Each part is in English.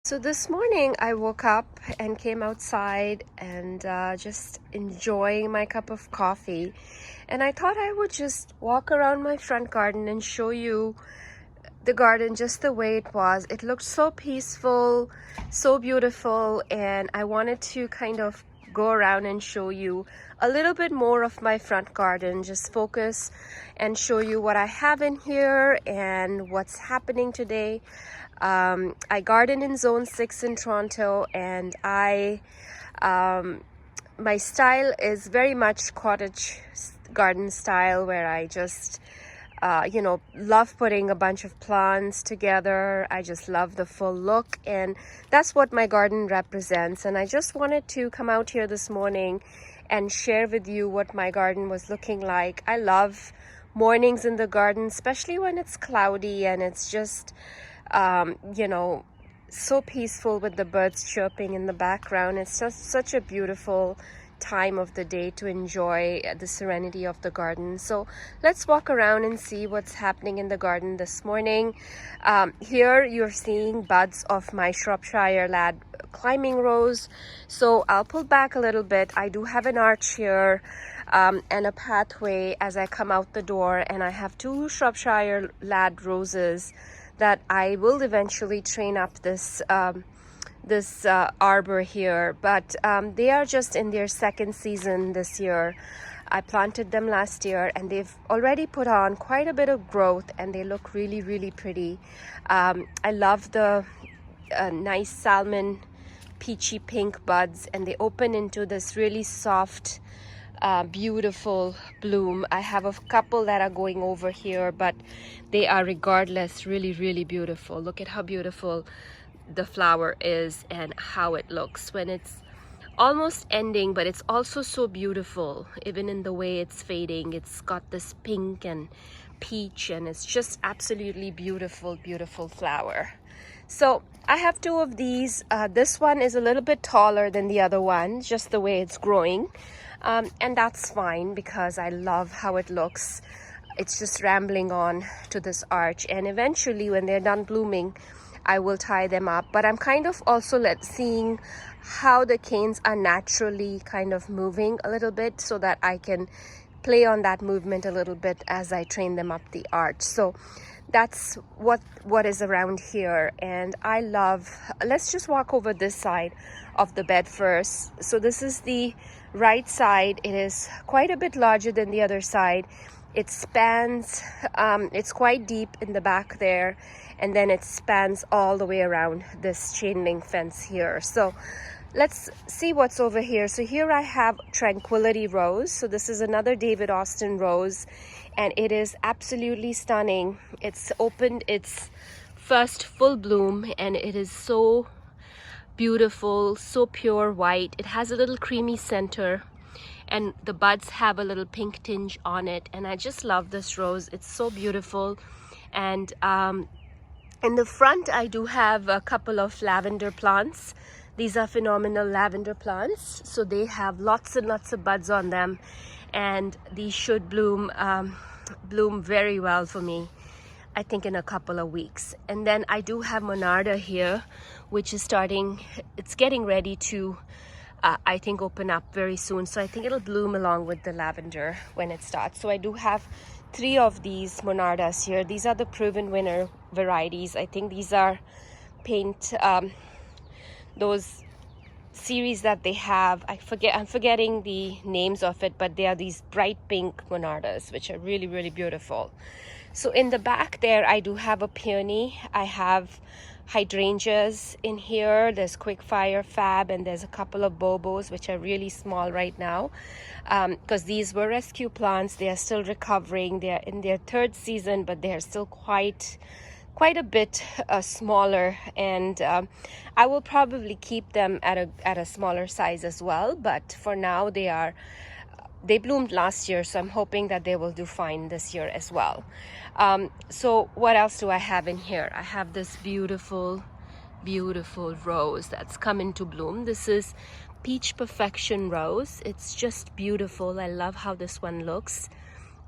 So this morning I woke up and came outside and just enjoying my cup of coffee. And I thought I would just walk around my front garden and show you the garden just the way it was. It looked so peaceful, so beautiful, and I wanted to kind of go around and show you a little bit more of my front garden, just focus and show you what I have in here and what's happening today. I garden in Zone 6 in Toronto, and my style is very much cottage garden style, where I just love putting a bunch of plants together. I just love the full look, and that's what my garden represents. And I just wanted to come out here this morning and share with you what my garden was looking like. I love mornings in the garden, especially when it's cloudy and it's just so peaceful with the birds chirping in the background. It's just such a beautiful time of the day to enjoy the serenity of the garden. So let's walk around and see what's happening in the garden this morning. Here you're seeing buds of my Shropshire Lad climbing rose. So I'll pull back a little bit. I do have an arch here and a pathway as I come out the door, and I have two Shropshire Lad roses that I will eventually train up this arbor here, but they are just in their second season this year. I planted them last year and they've already put on quite a bit of growth, and they look really, really pretty. I love the nice salmon peachy pink buds, and they open into this really soft beautiful bloom. I have a couple that are going over here, but they are regardless really, really beautiful. Look at how beautiful the flower is and how it looks when it's almost ending, but it's also so beautiful even in the way it's fading. It's got this pink and peach, and it's just absolutely beautiful, beautiful flower. So I have two of these. This one is a little bit taller than the other one, just the way it's growing. And that's fine because I love how it looks. It's just rambling on to this arch, and eventually when they're done blooming, I will tie them up. But I'm kind of also seeing how the canes are naturally kind of moving a little bit, so that I can play on that movement a little bit as I train them up the arch. So that's what is around here. And I love, let's just walk over this side of the bed first. So this is the right side. It is quite a bit larger than the other side. It spans, it's quite deep in the back there, and then it spans all the way around this chain link fence here. So let's see what's over here. So here I have Tranquility Rose. So this is another David Austin rose, and it is absolutely stunning. It's opened its first full bloom, and it is so beautiful, so pure white. It has a little creamy center, and the buds have a little pink tinge on it, and I just love this rose. It's so beautiful. And in the front I do have a couple of lavender plants. These are phenomenal lavender plants, so they have lots and lots of buds on them, and these should bloom very well for me, I think, in a couple of weeks. And then I do have Monarda here, which is it's getting ready to I think open up very soon. So I think it'll bloom along with the lavender when it starts. So I do have 3 of these Monardas here. These are the proven winner varieties. I think these are paint, those series that they have. I'm forgetting the names of it, but they are these bright pink Monardas, which are really, really beautiful. So in the back there, I do have a peony. I have hydrangeas in here. There's Quickfire Fab, and there's a couple of Bobos, which are really small right now because these were rescue plants. They are still recovering. They are in their 3rd season, but they are still quite a bit smaller, and I will probably keep them at a smaller size as well. But for now, they bloomed last year, so I'm hoping that they will do fine this year as well. So what else do I have in here? I have this beautiful, beautiful rose that's come into bloom. This is Peach Perfection Rose. It's just beautiful. I love how this one looks.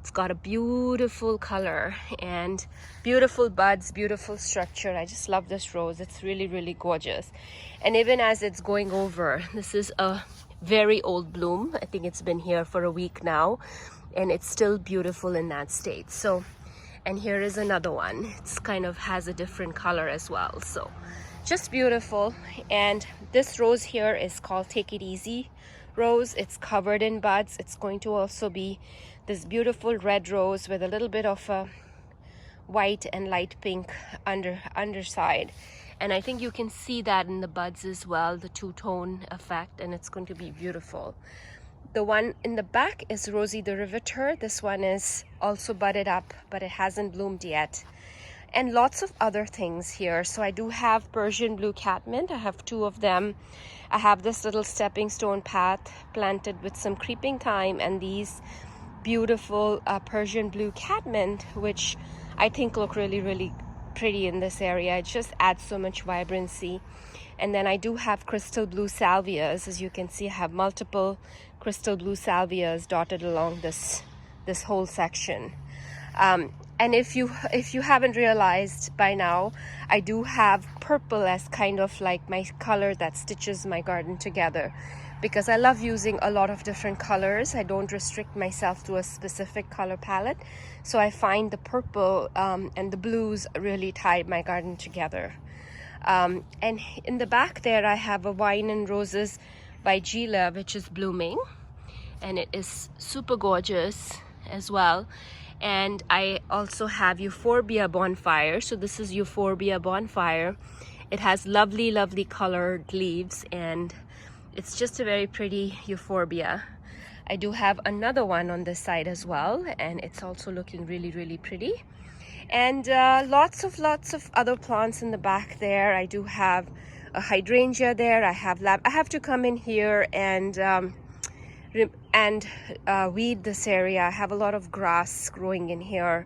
It's got a beautiful color and beautiful buds, beautiful structure. I just love this rose. It's really, really gorgeous. And even as it's going over, this is a very old bloom. I think it's been here for a week now, and it's still beautiful in that state. So, and here is another one. It's kind of has a different color as well. So just beautiful. And this rose here is called Take It Easy rose. It's covered in buds. It's going to also be this beautiful red rose with a little bit of a white and light pink underside. And I think you can see that in the buds as well, the two-tone effect, and it's going to be beautiful. The one in the back is Rosie the Riveter. This one is also budded up, but it hasn't bloomed yet. And lots of other things here. So I do have Persian blue catmint. I have 2 of them. I have this little stepping stone path planted with some creeping thyme and these beautiful Persian blue catmint, which I think look really, really pretty in this area. It just adds so much vibrancy. And then I do have crystal blue salvias. As you can see, I have multiple crystal blue salvias dotted along this whole section. And if you haven't realized by now, I do have purple as kind of like my color that stitches my garden together, because I love using a lot of different colors. I don't restrict myself to a specific color palette. So I find the purple and the blues really tie my garden together. And in the back there, I have a Wine and Roses by Gila, which is blooming. And it is super gorgeous as well. And I also have Euphorbia Bonfire. So this is Euphorbia Bonfire. It has lovely, lovely colored leaves, and it's just a very pretty euphorbia. I do have another one on this side as well, and it's also looking really, really pretty. And lots of other plants in the back there. I do have a hydrangea there. I have to come in here and weed this area. I have a lot of grass growing in here,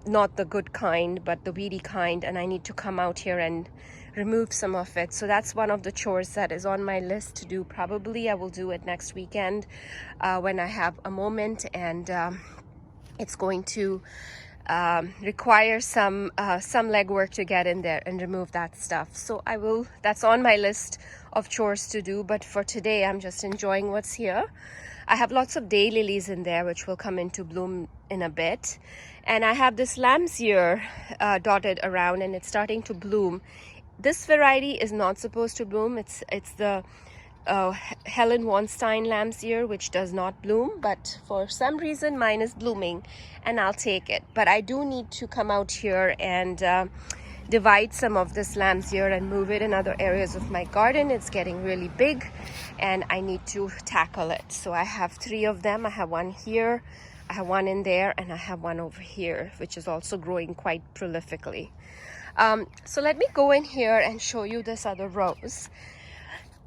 not the good kind, but the weedy kind, and I need to come out here and remove some of it. So that's one of the chores that is on my list to do. Probably I will do it next weekend when I have a moment, and it's going to require some legwork to get in there and remove that stuff. So I will, that's on my list of chores to do, but for today I'm just enjoying what's here. I have lots of daylilies in there which will come into bloom in a bit, and I have this lamb's ear dotted around, and it's starting to bloom. This variety is not supposed to bloom. It's the Helen Wonstein lamb's ear, which does not bloom, but for some reason mine is blooming, and I'll take it. But I do need to come out here and divide some of this lamb's ear and move it in other areas of my garden. It's getting really big and I need to tackle it. So I have 3 of them. I have one here, I have one in there, and I have one over here, which is also growing quite prolifically. So let me go in here and show you this other rose.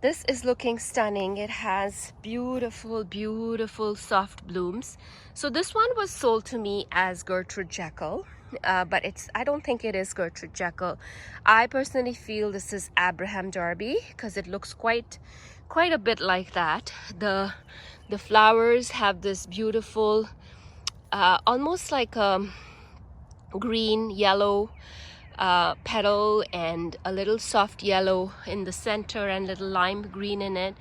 This is looking stunning. It has beautiful, beautiful soft blooms. So this one was sold to me as Gertrude Jekyll, but I don't think it is Gertrude Jekyll. I personally feel this is Abraham Darby because it looks quite a bit like that. The flowers have this beautiful, almost like a green, yellow petal, and a little soft yellow in the center and little lime green in it,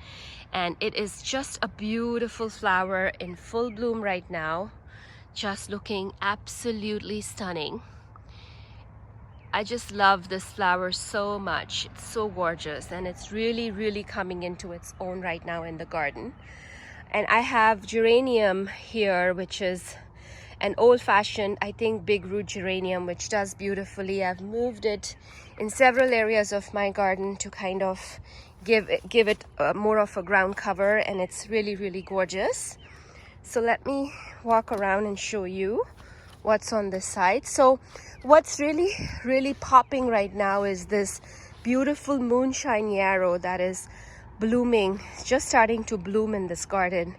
and it is just a beautiful flower in full bloom right now, just looking absolutely stunning. I just love this flower so much. It's so gorgeous, and it's really, really coming into its own right now in the garden. And I have geranium here, which is an old-fashioned, I think, big root geranium, which does beautifully. I've moved it in several areas of my garden to kind of give it more of a ground cover, and it's really, really gorgeous. So let me walk around and show you what's on this side. So what's really, really popping right now is this beautiful moonshine yarrow that is blooming, just starting to bloom in this garden.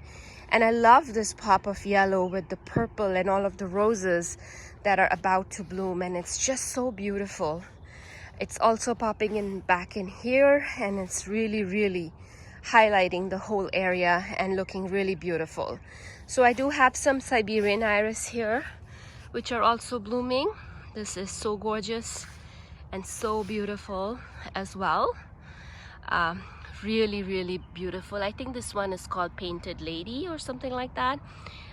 And I love this pop of yellow with the purple and all of the roses that are about to bloom, and it's just so beautiful. It's also popping in back in here, and it's really, really highlighting the whole area and looking really beautiful. So I do have some Siberian iris here, which are also blooming. This is so gorgeous and so beautiful as well. Really, really beautiful. I think this one is called Painted Lady or something like that,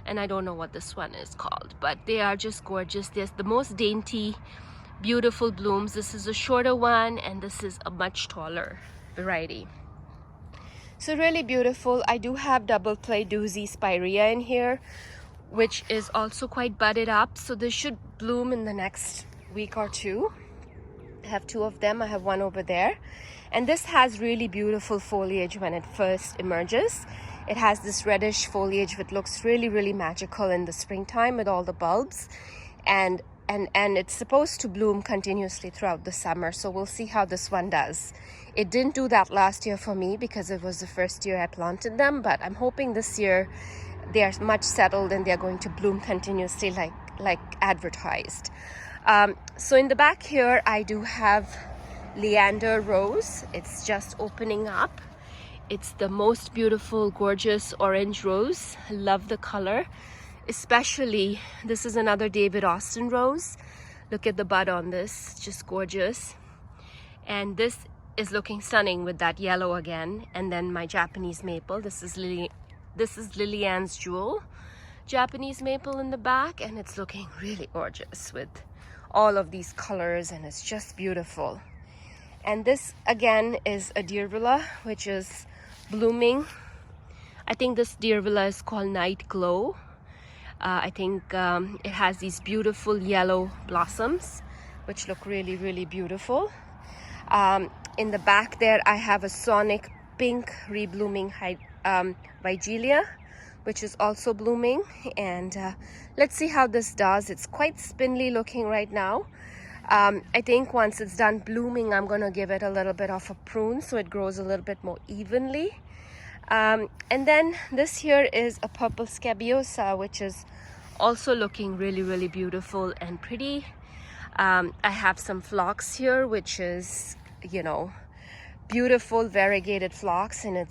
and I don't know what this one is called, but they are just gorgeous. There's the most dainty, beautiful blooms. This is a shorter one, and this is a much taller variety. So really beautiful. I do have double play doozy spirea in here, which is also quite budded up, so this should bloom in the next week or two. I have two of them. I have one over there, and this has really beautiful foliage when it first emerges. It has this reddish foliage which looks really, really magical in the springtime with all the bulbs, and it's supposed to bloom continuously throughout the summer. So we'll see how this one does. It didn't do that last year for me because it was the first year I planted them, but I'm hoping this year they are much settled and they're going to bloom continuously like advertised. So in the back here I do have Leander Rose. It's just opening up. It's the most beautiful, gorgeous orange rose. I love the color. Especially, this is another David Austin rose. Look at the bud on this, just gorgeous. And this is looking stunning with that yellow again. And then my Japanese maple. This is Lillian's Jewel Japanese maple in the back, and it's looking really gorgeous with all of these colors, and it's just beautiful. And this again is a Deervilla, which is blooming. I think this Deervilla is called Night Glow. I think it has these beautiful yellow blossoms which look really, really beautiful. In the back there I have a Sonic Pink reblooming Vigilia, which is also blooming, and let's see how this does. It's quite spindly looking right now. I think once it's done blooming, I'm going to give it a little bit of a prune so it grows a little bit more evenly. And then this here is a purple Scabiosa, which is also looking really, really beautiful and pretty. I have some phlox here, which is, you know, beautiful variegated phlox, and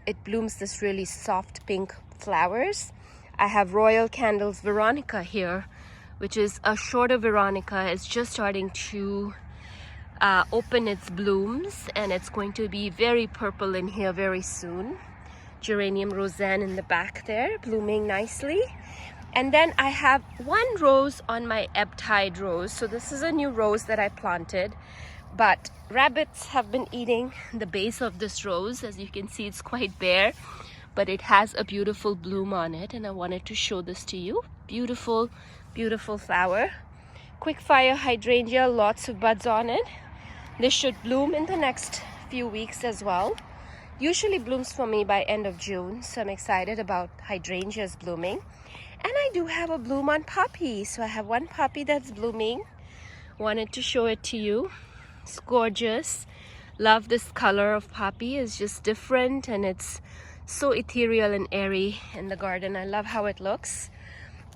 it blooms this really soft pink flowers. I have Royal Candles Veronica here, which is a shorter Veronica. It's just starting to open its blooms, and it's going to be very purple in here very soon. Geranium Roseanne in the back there, blooming nicely. And then I have one rose on my ebb tide rose. So this is a new rose that I planted, but rabbits have been eating the base of this rose. As you can see, it's quite bare, but it has a beautiful bloom on it, and I wanted to show this to you. Beautiful, beautiful flower. Quickfire hydrangea, lots of buds on it. This should bloom in the next few weeks as well. Usually blooms for me by end of June, so I'm excited about hydrangeas blooming. And I do have a bloom on poppy, so I have one poppy that's blooming. Wanted to show it to you. It's gorgeous. Love this color of poppy. It's just different, and it's so ethereal and airy in the garden. I love how it looks.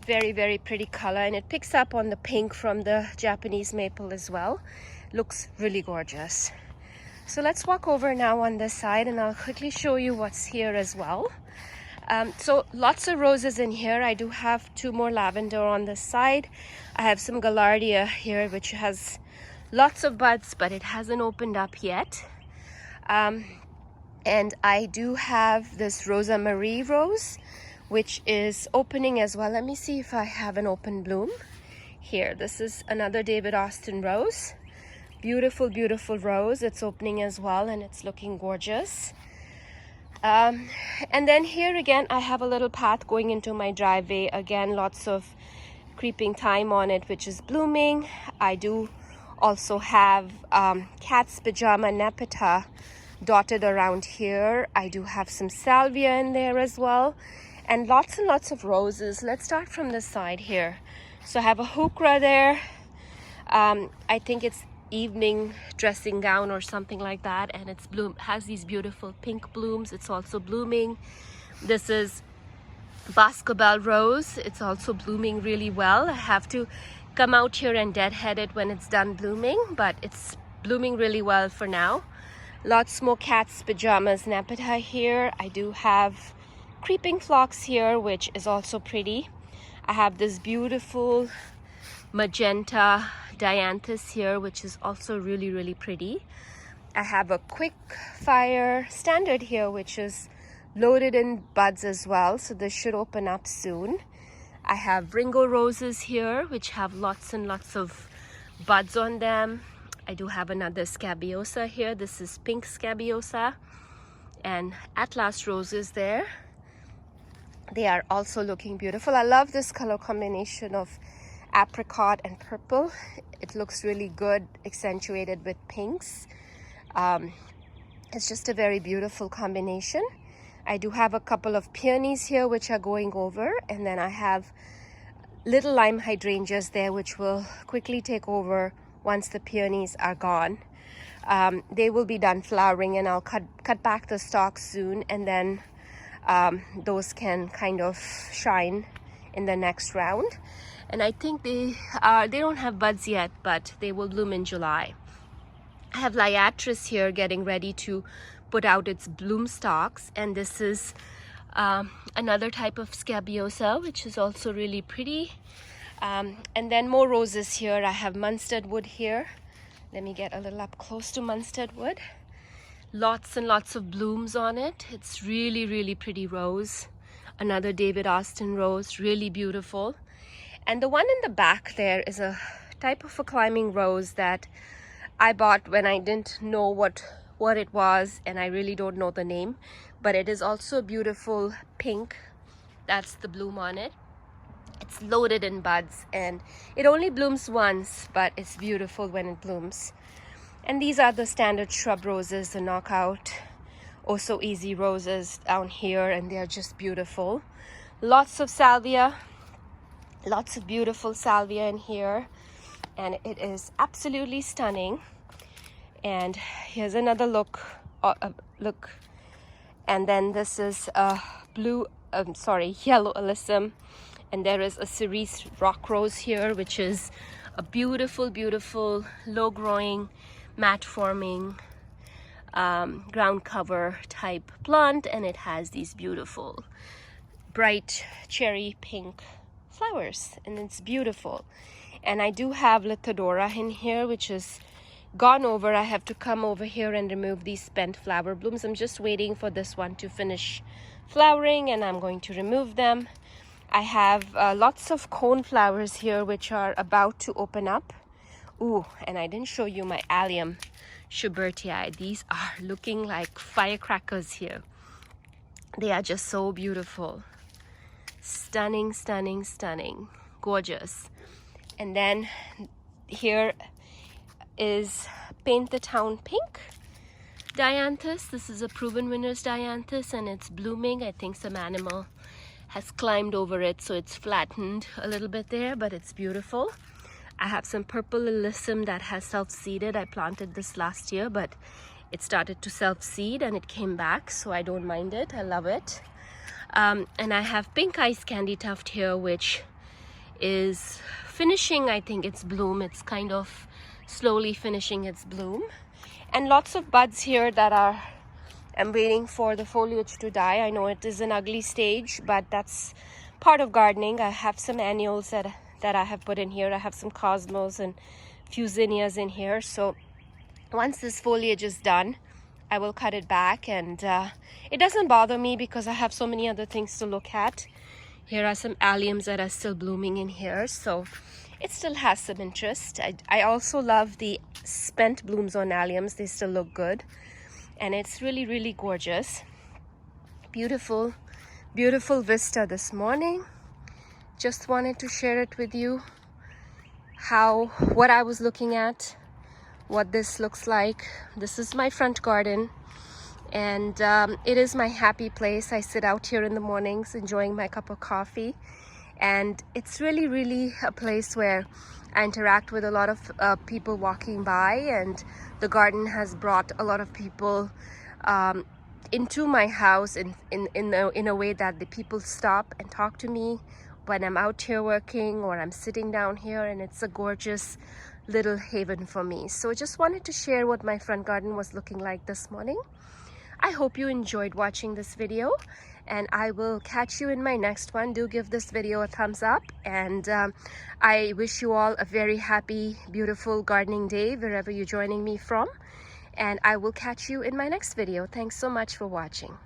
Very, very pretty color, and it picks up on the pink from the Japanese maple as well. Looks really gorgeous. So let's walk over now on this side, and I'll quickly show you what's here as well. So lots of roses in here. I do have two more lavender on this side. I have some Gaillardia here, which has lots of buds, but it hasn't opened up yet. And I do have this Rosa Marie rose, which is opening as well. Let me see if I have an open bloom here. This is another David Austin rose. Beautiful, beautiful rose. It's opening as well, and it's looking gorgeous. And then here again, I have a little path going into my driveway. Again, lots of creeping thyme on it, which is blooming. I do also have cat's pajama nepeta dotted around here. I do have some salvia in there as well, and lots of roses. Let's start from this side here. So I have a hukra there. I think it's evening dressing gown or something like that, and it's has these beautiful pink blooms. It's also blooming. This is Bascobel rose. It's also blooming really well. I have to come out here and deadhead it when it's done blooming, but it's blooming really well for now. Lots more cats pajamas nepeta here. I do have creeping phlox here, which is also pretty. I have this beautiful magenta dianthus here, which is also really pretty. I have a quick fire standard here, which is loaded in buds as well, so this should open up soon. I have Ringo roses here, which have lots and lots of buds on them. I do have another scabiosa here. This is pink scabiosa, and Atlas roses there. They are also looking beautiful. I love this color combination of apricot and purple. It looks really good, accentuated with pinks. It's just a very beautiful combination. I do have a couple of peonies here which are going over, and then I have little lime hydrangeas there which will quickly take over once the peonies are gone. They will be done flowering, and I'll cut back the stalks soon, and then those can kind of shine in the next round. And I think they don't have buds yet, but they will bloom in July. I have Liatris here getting ready to put out its bloom stalks, and this is another type of scabiosa which is also really pretty. And then more roses here. I have Munstead wood here. Let me get a little up close to Munstead wood. Lots and lots of blooms on it. It's really pretty rose. Another David Austin rose, really beautiful. And the one in the back there is a type of a climbing rose that I bought when I didn't know what it was, and I really don't know the name, but it is also beautiful pink. That's the bloom on it. It's loaded in buds, and it only blooms once, but it's beautiful when it blooms. And these are the standard shrub roses, the knockout Oh So Easy roses down here, and they're just beautiful. Lots of salvia, lots of beautiful salvia in here, and it is absolutely stunning. And here's another look. And then this is a yellow alyssum, and there is a cerise rock rose here, which is a beautiful low growing, mat forming ground cover type plant, and it has these beautiful bright cherry pink flowers, and it's beautiful. And I do have Lithodora in here, which is gone over. I have to come over here and remove these spent flower blooms. I'm just waiting for this one to finish flowering, and I'm going to remove them. I have lots of cone flowers here which are about to open up. Ooh, and I didn't show you my Allium Schubertii. These are looking like firecrackers here. They are just so beautiful. Stunning, gorgeous. And then here is Paint the Town Pink dianthus. This is a Proven Winners dianthus, and it's blooming. I think some animal has climbed over it, so it's flattened a little bit there, but it's beautiful. I have some purple alyssum that has self-seeded. I planted this last year, but it started to self-seed and it came back, so I don't mind it. I love it. And I have pink ice candy tuft here, which is finishing, I think, its bloom. It's kind of slowly finishing its bloom. And lots of buds here that I'm waiting for the foliage to die. I know it is an ugly stage, but that's part of gardening. I have some annuals that I have put in here. I have some cosmos and few zinnias in here. So once this foliage is done, I will cut it back, and it doesn't bother me because I have so many other things to look at. Here are some alliums that are still blooming in here, so it still has some interest. I also love the spent blooms on alliums. They still look good, and it's really gorgeous. Beautiful vista this morning. Just wanted to share it with you, what I was looking at, what this looks like. This is my front garden, and it is my happy place. I sit out here in the mornings enjoying my cup of coffee, and it's really a place where I interact with a lot of people walking by, and the garden has brought a lot of people into my house in a way that the people stop and talk to me when I'm out here working or I'm sitting down here, and it's a gorgeous little haven for me. So just wanted to share what my front garden was looking like this morning. I hope you enjoyed watching this video, and I will catch you in my next one. Do give this video a thumbs up, and I wish you all a very happy, beautiful gardening day wherever you're joining me from, and I will catch you in my next video. Thanks so much for watching.